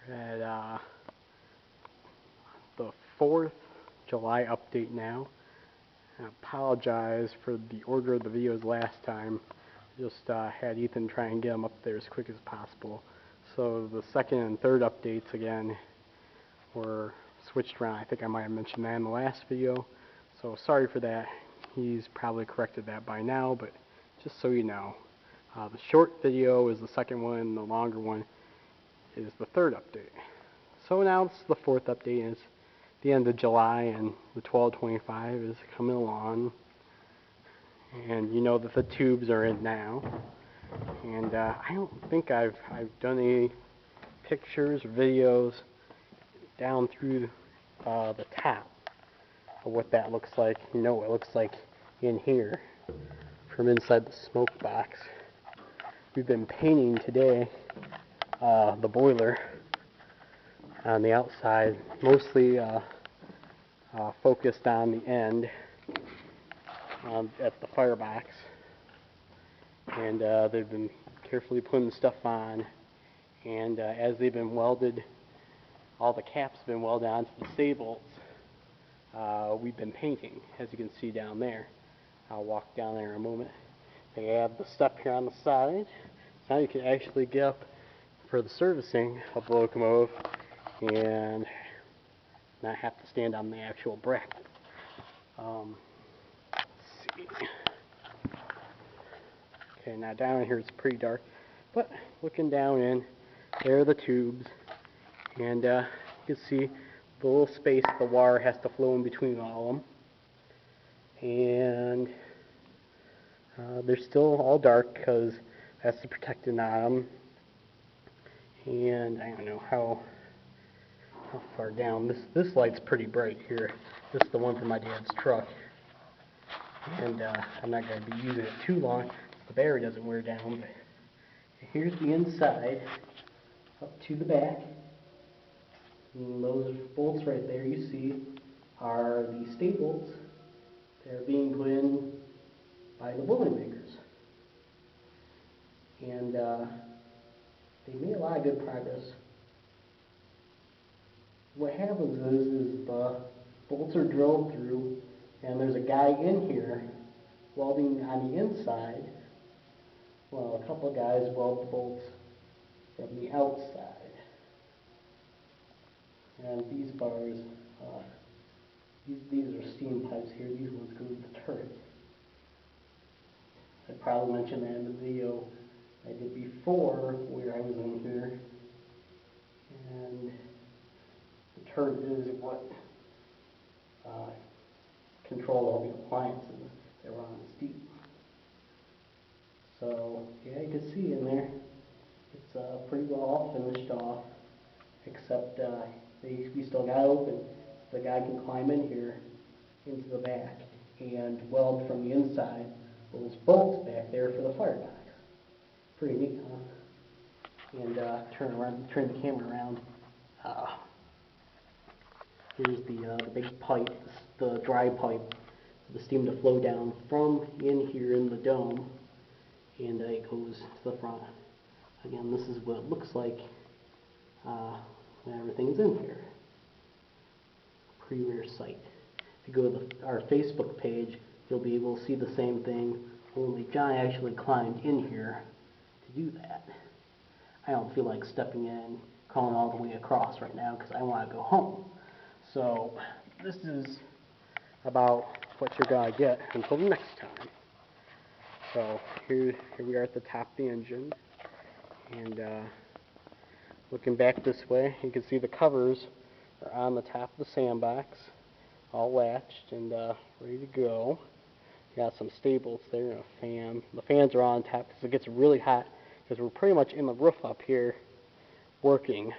We're at the 4th July update now. I apologize for the order of the videos last time. Just had Ethan try and get them up there as quick as possible. So the second and third updates again were switched around. I think I might have mentioned that in the last video. So sorry for that. He's probably corrected that by now, but just so you know. The short video is the second one, and the longer one is the third update. So now it's the fourth update. It's the end of July, and the 1225 is coming along. And you know that the tubes are in now. And I don't think I've done any pictures or videos down through the top of what that looks like. You know what it looks like in here from inside the smoke box. We've been painting today the boiler on the outside, mostly focused on the end at the firebox, and they've been carefully putting stuff on, and as they've been welded, all the caps have been welded onto the stay bolts. We've been painting, as you can see down there. I'll walk down there in a moment. They have the step here on the side. Now you can actually get up for the servicing of the locomotive and not have to stand on the actual bracket. Let's see. Okay, now down in here it's pretty dark, but looking down in, there are the tubes, and you can see the little space the wire has to flow in between all of them. And they're still all dark because that's the protectant on them. And I don't know how far down. This light's pretty bright here. This is the one from my dad's truck. And I'm not going to be using it too long so the battery doesn't wear down. But here's the inside up to the back. And those bolts right there you see are the stay bolts. They're being put in by the Boilermakers. And they made a lot of good progress. What happens is the bolts are drilled through, and there's a guy in here welding on the inside. Well, a couple of guys weld the bolts from the outside. And these bars, these are steam pipes here. These ones go to the turret. I probably mentioned that in the video I did before where I was in here. And the turret is what controlled all the appliances that were on the steam. So yeah, you can see in there it's pretty well all finished off, except we still got open. The guy can climb in here into the back and weld from the inside those bolts back there for the firebox. Pretty neat, huh? And turn the camera around. Here's the big pipe, the dry pipe, for the steam to flow down from in here in the dome, and it goes to the front. Again, this is what it looks like when everything's in here. Pretty rare sight. If you go to our Facebook page, you'll be able to see the same thing, only John actually climbed in here to do that. I don't feel like stepping in, crawling all the way across right now because I want to go home. So this is about what you're going to get until the next time. So here we are at the top of the engine, and looking back this way, you can see the covers are on the top of the sandbox, all latched and ready to go. Got some stay bolts there and a fan. The fans are on top because it gets really hot because we're pretty much in the roof up here working.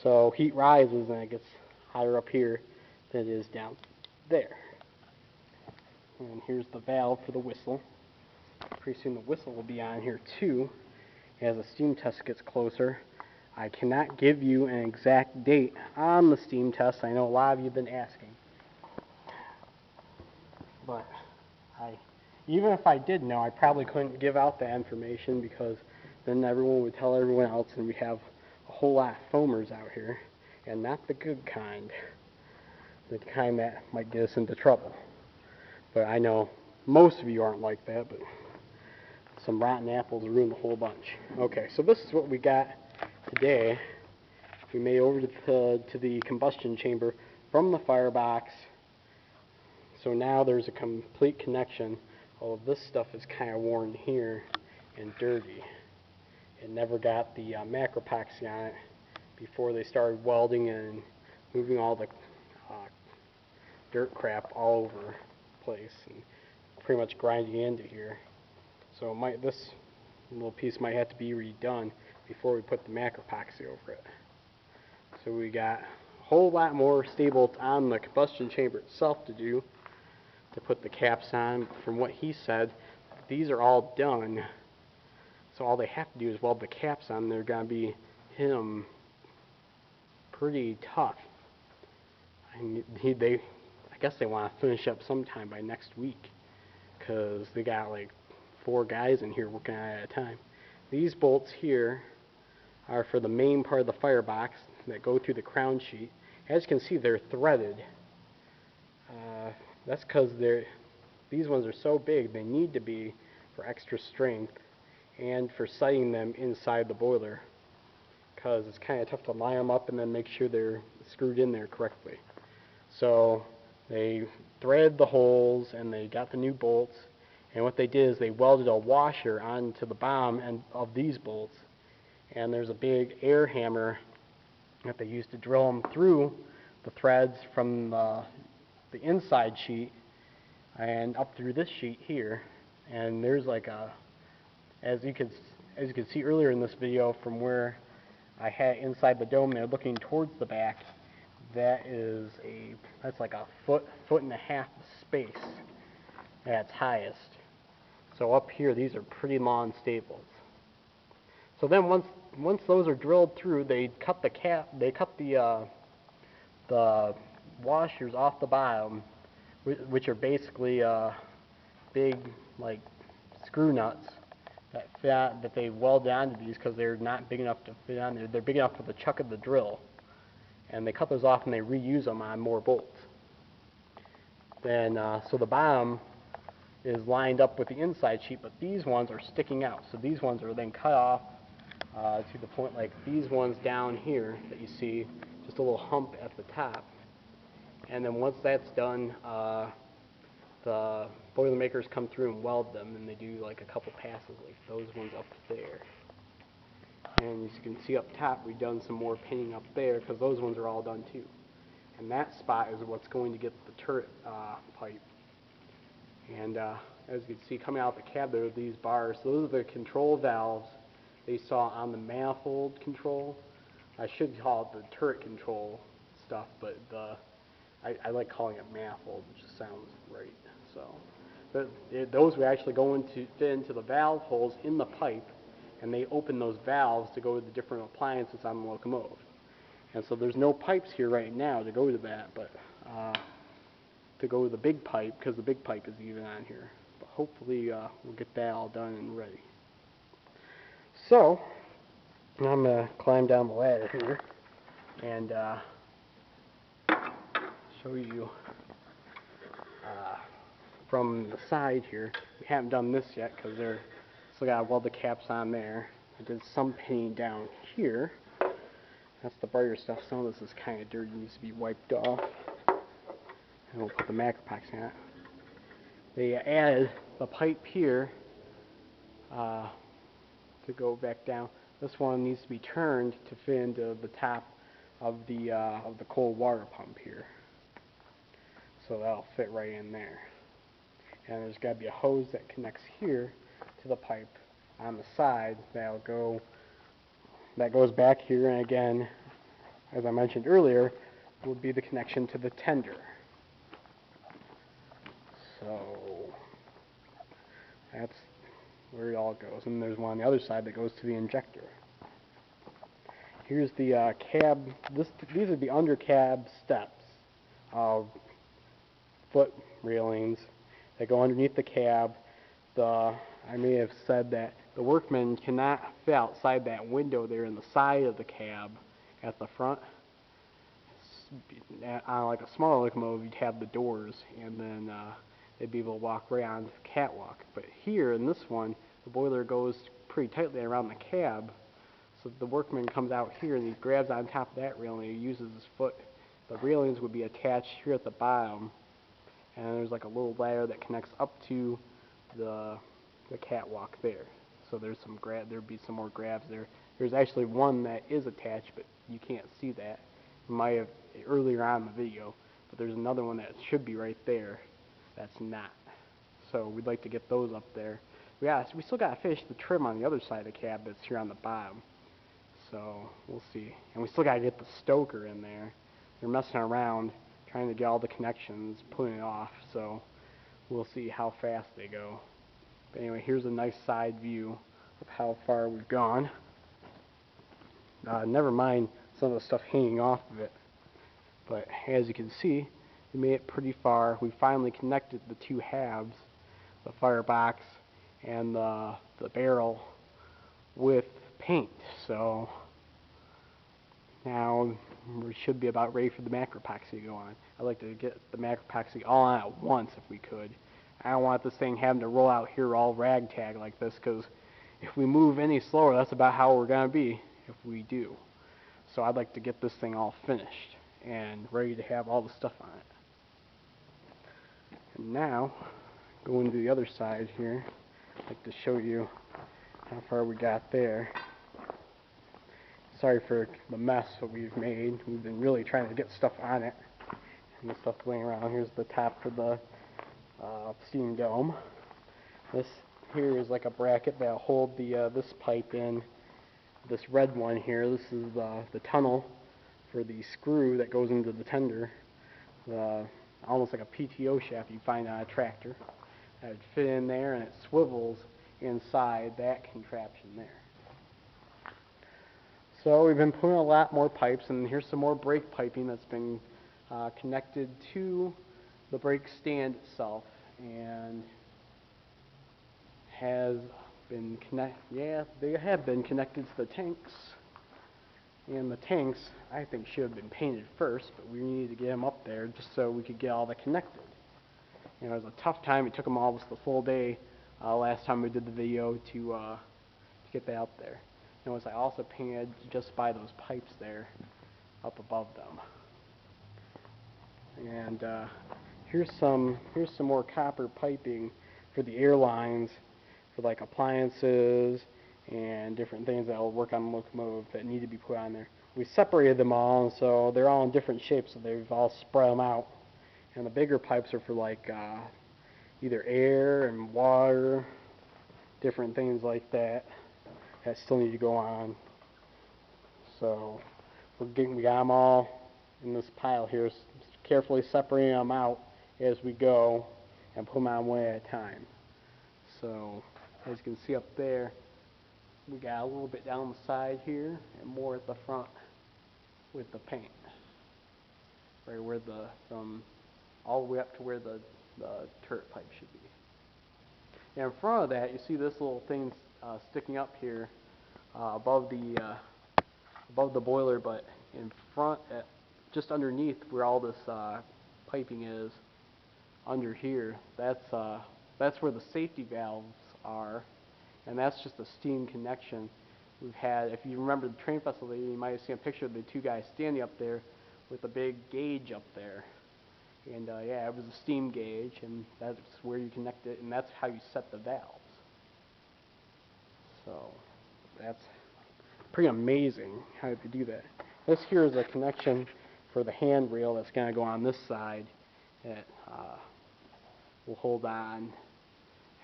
So heat rises and it gets higher up here than it is down there. And here's the valve for the whistle. Pretty soon the whistle will be on here too as the steam test gets closer. I cannot give you an exact date on the steam test. I know a lot of you have been asking. But even if I did know, I probably couldn't give out that information because then everyone would tell everyone else and we have a whole lot of foamers out here, and not the good kind. The kind that might get us into trouble. But I know most of you aren't like that, but some rotten apples ruin the whole bunch. Okay, so this is what we got today. We made over to the combustion chamber from the firebox. So now there's a complete connection. All of this stuff is kind of worn here and dirty. It never got the macropoxy on it before they started welding and moving all the dirt crap all over the place and pretty much grinding into here. So this little piece might have to be redone before we put the macropoxy over it. So we got a whole lot more stable on the combustion chamber itself to do, to put the caps on. From what he said, these are all done. So all they have to do is weld the caps on. They're going to be pretty tough. I guess they want to finish up sometime by next week, because they got like 4 guys in here working at a time. These bolts here are for the main part of the firebox that go through the crown sheet. As you can see, they're threaded. That's because these ones are so big, they need to be for extra strength and for sighting them inside the boiler, because it's kind of tough to line them up and then make sure they're screwed in there correctly. So they threaded the holes and they got the new bolts, and what they did is they welded a washer onto the bottom end of these bolts, and there's a big air hammer that they used to drill them through the threads from the inside sheet and up through this sheet here. And there's like as you could see earlier in this video, from where I had inside the dome there looking towards the back, that's like a foot and a half space at its highest. So up here, these are pretty long staples. So then once those are drilled through, they cut the washers off the bottom, which are basically big like screw nuts that they weld onto these, because they're not big enough to fit on there. They're big enough for the chuck of the drill, and they cut those off and they reuse them on more bolts. Then so the bottom is lined up with the inside sheet, but these ones are sticking out. So these ones are then cut off to the point like these ones down here that you see, just a little hump at the top. And then once that's done, the Boilermakers come through and weld them, and they do like a couple passes like those ones up there. And as you can see up top, we've done some more painting up there, because those ones are all done too. And that spot is what's going to get the turret pipe. And as you can see, coming out the cab, there are these bars. So those are the control valves they saw on the manifold control. I should call it the turret control stuff, but I like calling it manifold, which just sounds right. So those would actually fit into the valve holes in the pipe, and they open those valves to go to the different appliances on the locomotive. And so there's no pipes here right now to go to that, but to go to the big pipe, because the big pipe is even on here. But hopefully we'll get that all done and ready. So I'm going to climb down the ladder here and show you from the side here. We haven't done this yet because they're still got to weld the caps on there. I did some painting down here. That's the brighter stuff. Some of this is kind of dirty, needs to be wiped off. And we'll put the macropoxy on it. They added the pipe here to go back down. This one needs to be turned to fit into the top of the cold water pump here. So that'll fit right in there. And there's got to be a hose that connects here to the pipe on the side that goes back here, and again, as I mentioned earlier, would be the connection to the tender. So that's where it all goes. And there's one on the other side that goes to the injector. Here's the cab. These are the under cab steps of foot railings that go underneath the cab. I may have said that the workmen cannot fit outside that window there in the side of the cab at the front. On like a smaller locomotive, you'd have the doors, and then they'd be able to walk right on the catwalk. But here in this one, the boiler goes pretty tightly around the cab, so the workman comes out here and he grabs on top of that railing and he uses his foot. The railings would be attached here at the bottom, and there's like a little ladder that connects up to the catwalk there. So there'd be some more grabs there. There's actually one that is attached, but you can't see that. You might have earlier on in the video, but there's another one that should be right there that's not. So we'd like to get those up there. We still got to finish the trim on the other side of the cab that's here on the bottom. So we'll see. And we still got to get the stoker in there. They're messing around trying to get all the connections, putting it off. So we'll see how fast they go. But anyway, here's a nice side view of how far we've gone. Never mind some of the stuff hanging off of it. But as you can see, we made it pretty far. We finally connected the two halves, the firebox and the barrel, with paint. So now we should be about ready for the macropoxy to go on. I'd like to get the macropoxy all on at once if we could. I don't want this thing having to roll out here all ragtag like this, because if we move any slower, that's about how we're going to be if we do. So I'd like to get this thing all finished and ready to have all the stuff on it. And now, going to the other side here, I'd like to show you how far we got there. Sorry for the mess that we've made. We've been really trying to get stuff on it. And the stuff laying around. Here's the top for the steam dome. This here is like a bracket that'll hold the this pipe in. This red one here, this is the tunnel for the screw that goes into the tender. Almost like a PTO shaft you find on a tractor. That would fit in there, and it swivels inside that contraption there. So we've been putting a lot more pipes, and here's some more brake piping that's been connected to the brake stand itself, and has been they have been connected to the tanks. And the tanks, I think, should have been painted first, but we needed to get them up there just so we could get all that connected. You know, it was a tough time. It took them almost the full day last time we did the video to get that up there. Notice I also painted just by those pipes there, up above them. And here's some more copper piping for the airlines, for like appliances and different things that will work on the locomotive that need to be put on there. We separated them all, and so they're all in different shapes, so they've all spread them out. And the bigger pipes are for like either air and water, different things like that still need to go on. So we got them all in this pile here, carefully separating them out as we go and put them on one at a time. So as you can see up there, we got a little bit down the side here and more at the front with the paint, right where from all the way up to where the turret pipe should be. And in front of that, you see this little thing sticking up here above the boiler, but in front, just underneath where all this piping is, under here, that's where the safety valves are, and that's just a steam connection. We've had, if you remember the train festival, you might have seen a picture of the two guys standing up there with a big gauge up there. And yeah, it was a steam gauge, and that's where you connect it, and that's how you set the valves. So that's pretty amazing how you do that. This here is a connection for the handrail that's going to go on this side that will hold on.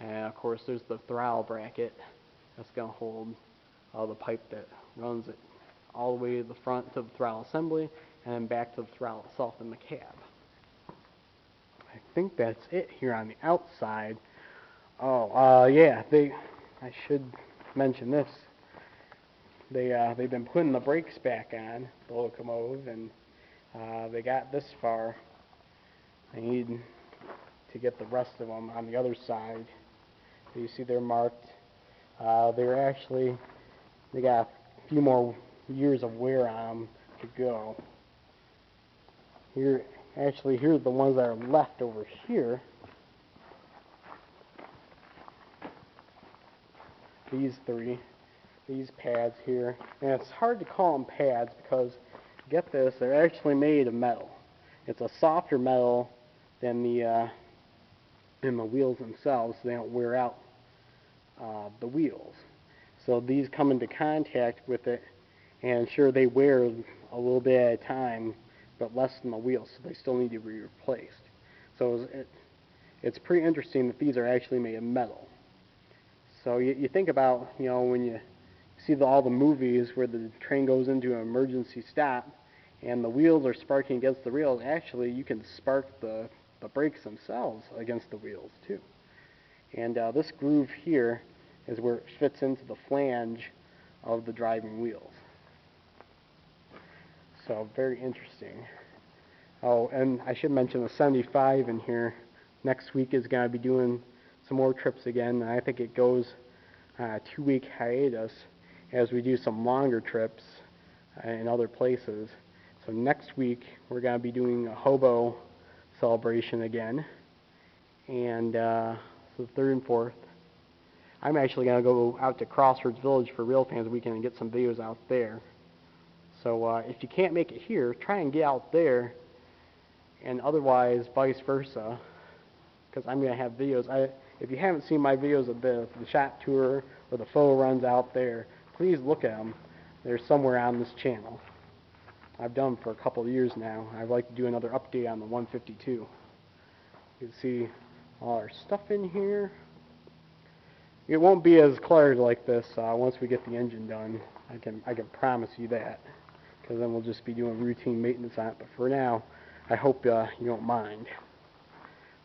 And of course there's the throttle bracket that's going to hold the pipe that runs it all the way to the front to the throttle assembly and then back to the throttle itself in the cab. I think that's it here on the outside. Oh, yeah, I should mention this. They've been putting the brakes back on the locomotive, and they got this far. They need to get the rest of them on the other side. So you see they're marked They got a few more years of wear on them to go. Here's the ones that are left over here. These three, these pads here. And it's hard to call them pads because, get this, they're actually made of metal. It's a softer metal than the wheels themselves, so they don't wear out the wheels. So these come into contact with it, and sure, they wear a little bit at a time, but less than the wheels, so they still need to be replaced. So it's pretty interesting that these are actually made of metal. So you think about, when you see all the movies where the train goes into an emergency stop and the wheels are sparking against the rails, actually you can spark the brakes themselves against the wheels too. And this groove here is where it fits into the flange of the driving wheels. So very interesting. Oh, and I should mention the 75 in here. Next week is going to be doing some more trips again. And I think it goes 2-week hiatus as we do some longer trips in other places. So next week we're going to be doing a hobo celebration again. And so the 3rd and 4th. I'm actually going to go out to Crossroads Village for Real Fans Weekend and get some videos out there. So if you can't make it here, try and get out there, and otherwise vice versa, because I'm going to have videos. If you haven't seen my videos of the shop tour or the photo runs out there, please look at them. They're somewhere on this channel. I've done them for a couple of years now. I'd like to do another update on the 152. You can see all our stuff in here. It won't be as cluttered like this once we get the engine done. I can promise you that, because then we'll just be doing routine maintenance on it. But for now, I hope you don't mind.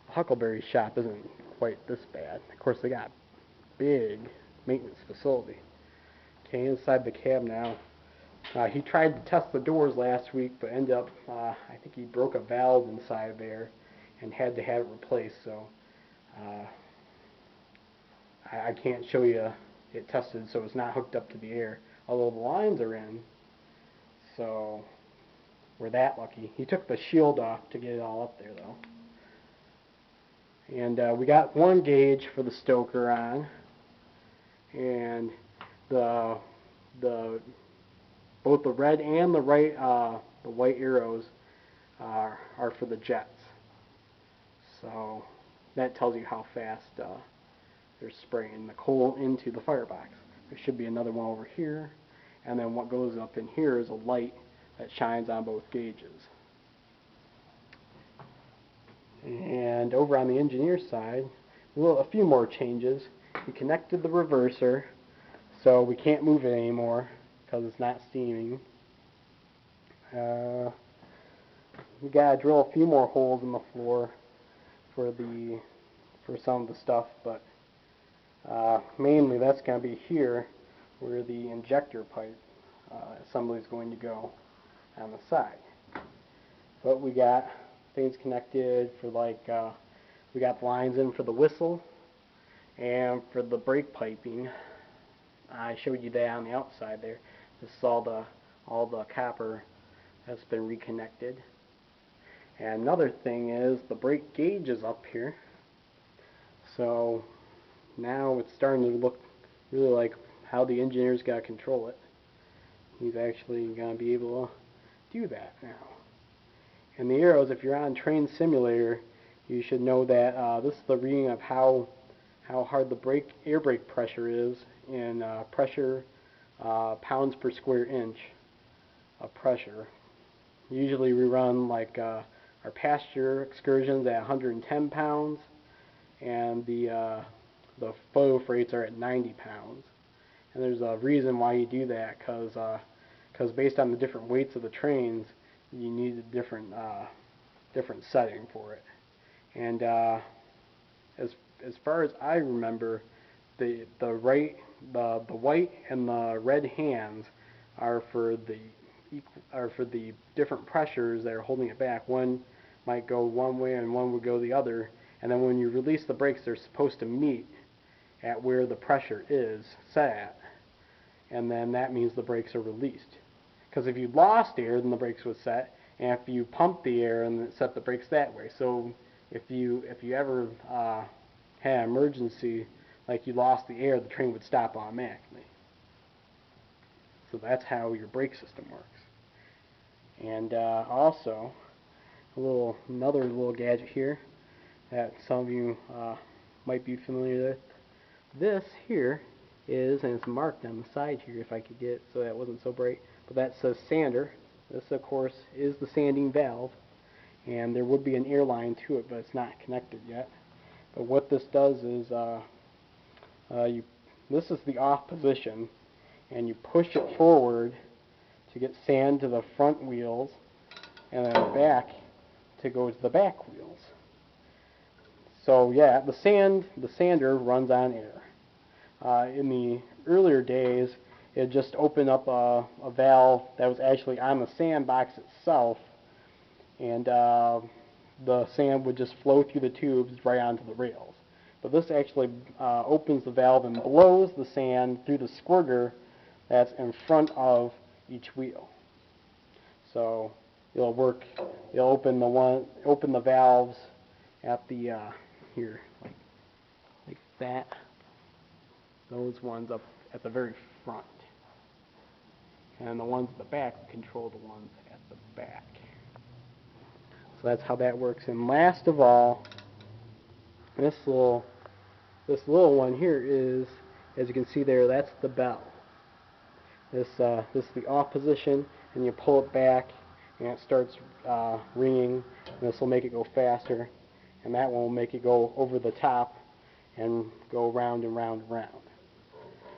Huckleberry shop isn't quite this bad. Of course, they got a big maintenance facility. Okay, inside the cab now. He tried to test the doors last week, but ended up, I think he broke a valve inside there and had to have it replaced. So I can't show you it tested, so it's not hooked up to the air. Although the lines are in, so we're that lucky. He took the shield off to get it all up there, though. And we got 1 gauge for the stoker on, and both the red and the white arrows are for the jets. So that tells you how fast they're spraying the coal into the firebox. There should be another one over here, and then what goes up in here is a light that shines on both gauges. And over on the engineer side, a few more changes. We connected the reverser, so we can't move it anymore because it's not steaming. We gotta drill a few more holes in the floor for some of the stuff, but mainly that's going to be here where the injector pipe assembly is going to go on the side. But we got things connected for we got lines in for the whistle and for the brake piping. I showed you that on the outside there. This is all the copper that's been reconnected. And another thing is the brake gauge is up here. So now it's starting to look really like how the engineer's got to control it. He's actually going to be able to do that now. And the arrows, if you're on Train Simulator, you should know that this is the reading of how hard the air brake pressure is in pressure pounds per square inch of pressure. Usually we run like our passenger excursions at 110 pounds, and the photo freights are at 90 pounds. And there's a reason why you do that, because based on the different weights of the trains, you need a different setting for it. And as far as I remember, the white and the red hands are for the different pressures that are holding it back. One might go one way and one would go the other, and then when you release the brakes, they're supposed to meet, at where the pressure is set at, and then that means the brakes are released. Because if you lost air, then the brakes would set, and if you pump the air, and it set the brakes that way. So if you ever had an emergency, like you lost the air, the train would stop automatically. So that's how your brake system works. And also, another little gadget here that some of you might be familiar with. This here is, and it's marked on the side here if I could get it so that wasn't so bright, but that says sander. This of course is the sanding valve, and there would be an air line to it, but it's not connected yet. But what this does is, this is the off position, and you push it forward to get sand to the front wheels, and then back to go to the back wheels. So yeah, the sander runs on air. In the earlier days, it just opened up a valve that was actually on the sandbox itself, and the sand would just flow through the tubes right onto the rails. But this actually opens the valve and blows the sand through the squirter that's in front of each wheel. So it'll open the valves at the here, like that. Those ones up at the very front, and the ones at the back control the ones at the back. So that's how that works. And last of all, this little one here is, as you can see there, that's the bell. This is the off position, and you pull it back, and it starts ringing. And this will make it go faster, and that one will make it go over the top and go round and round and round,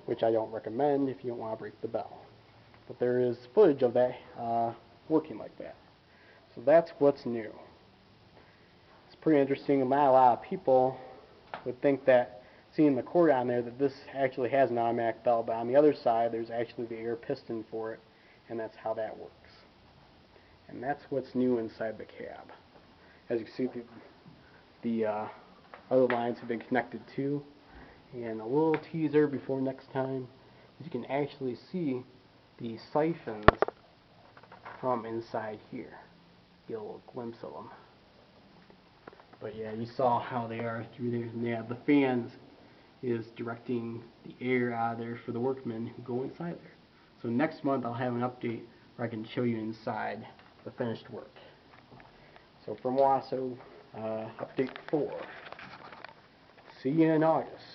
which I don't recommend if you don't want to break the bell. But there is footage of that working like that. So that's what's new. It's pretty interesting. Not a lot of people would think that, seeing the cord on there, that this actually has an automatic bell, but on the other side there's actually the air piston for it, and that's how that works. And that's what's new inside the cab. As you can see, the other lines have been connected too. And a little teaser before next time, you can actually see the siphons from inside here. Get a little glimpse of them. But yeah, you saw how they are through there. And yeah, the fans is directing the air out of there for the workmen who go inside there. So next month I'll have an update where I can show you inside the finished work. So from Wasso, update 4. See you in August.